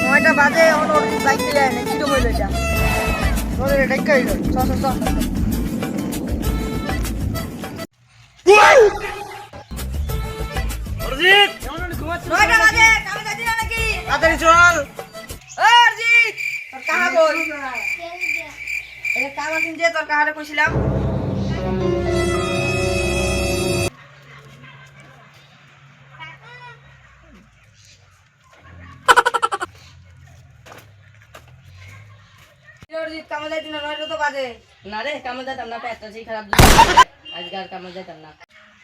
9টা বাজে এখন ওর বাইক নিয়ে যায় না কি তো হইলো এটা ওদের এটা কই গেল চ চ চ অরিজিৎ 9টা বাজে কামে যাচ্ছি না নাকি তাড়াতাড়ি চল। ও অরিজিৎ তোর কাহা কই এই কাম আছেন যে তোর কাহারে কইছিলাম অরিজিৎ কামে যাইতি না 9টা তো বাজে না রে কামে যাইতাম না, পেটটা সেই খারাপ আজকে আর কামে যাইতাম না।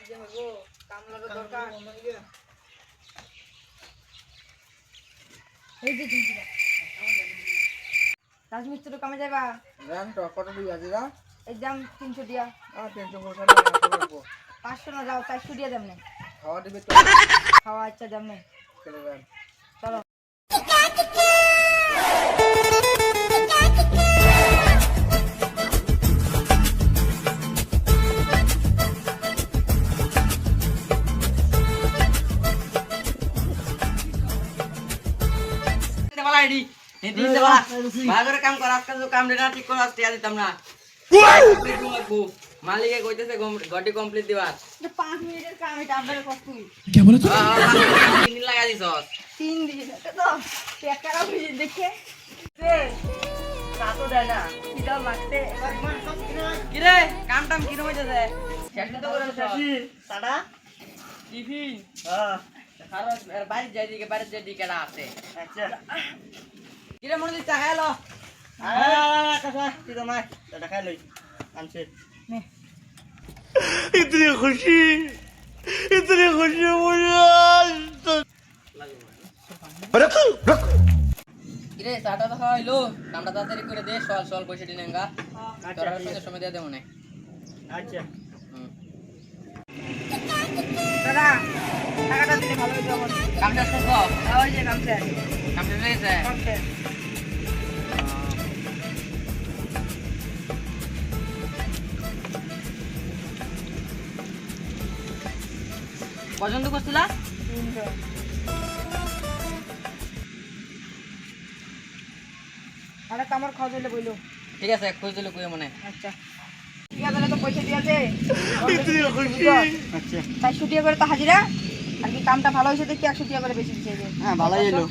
যে হবো কাম লাগা দরকার এই যে দিন রাজমিস্ত্রি কামে যাইবা জান তো কত দিবা দিরা? একদম 300 দিয়া টেনশন করছ না, করব। 500 না যাও 400 দিয়া দেমনে খাওয়া দিবে তো খাওয়া আচ্ছা দেমনে চলে যান। চলো দেবালা আইডি এই দিন দেবালা ভাগরে কাম কর, আজকাল তো কাম না ঠিক করে আসতে দিতাম না। মালিকে কইতেছে গটি কমপ্লিট দিবার 5 মিনিটের কাম এটা আপনাদের কষ্টই 3 দিন লাগা দিছস। 3 দিন এটা তো টাকা বুঝি দেখে রে কাটো দেয় না কিটা লাগতে কি রে কাম টাম কি হইতেছে? শেষ তো করে চাচি সাডা টিফিন হ্যাঁ খারাপ বাইরে যাই দিকে বাইরে যাই দিকে আছে। আচ্ছা কি রে মনে চা খাইলো? কাকা তুই তো নাই এটা খাই লই আনছে নে इतनी खुशी मुझे কি রে চাটা তো খাইলো, কামটা তাড়াতাড়ি করে দে, সল সল পয়সা দিনেঙ্গা তোর সঙ্গে সময় দিয়ে দে মনে। আচ্ছা দাদা টাকাটা দিলে ভালো হতো আমার কামটা শুনছ? ওই যে কামছে কামটা হয়েছে? কামছে পছন্দ করছিলা? 300 আরে কামর খাওয়া দিলে বইলো ঠিক আছে খোঁজ দিলে কই মনে। আচ্ছা ঠিক আছে তো পয়সা দিয়েছে इतनी खुशी আচ্ছা 400 টাকা করে তো হাজিরা আর কি কামটা ভালো হয়েছে দেখি 100 টাকা করে বেশি দিয়েছে হ্যাঁ ভালোই এলো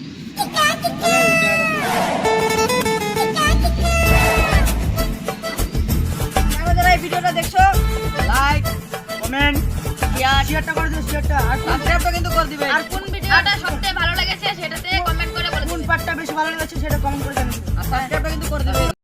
যারা এই ভিডিওটা দেখছো লাইক কমেন্ট শেয়ারটা করে দিও শেয়ারটা আর সাবস্ক্রাইব তো কিন্তু করে দিবেন। আর কোন ভিডিওটা সবচেয়ে ভালো লেগেছে সেটাতে কমেন্ট করে বলে কোন দিন। পার্টটা বেশি ভালো লেগেছে সেটা কমেন্ট করে জানাও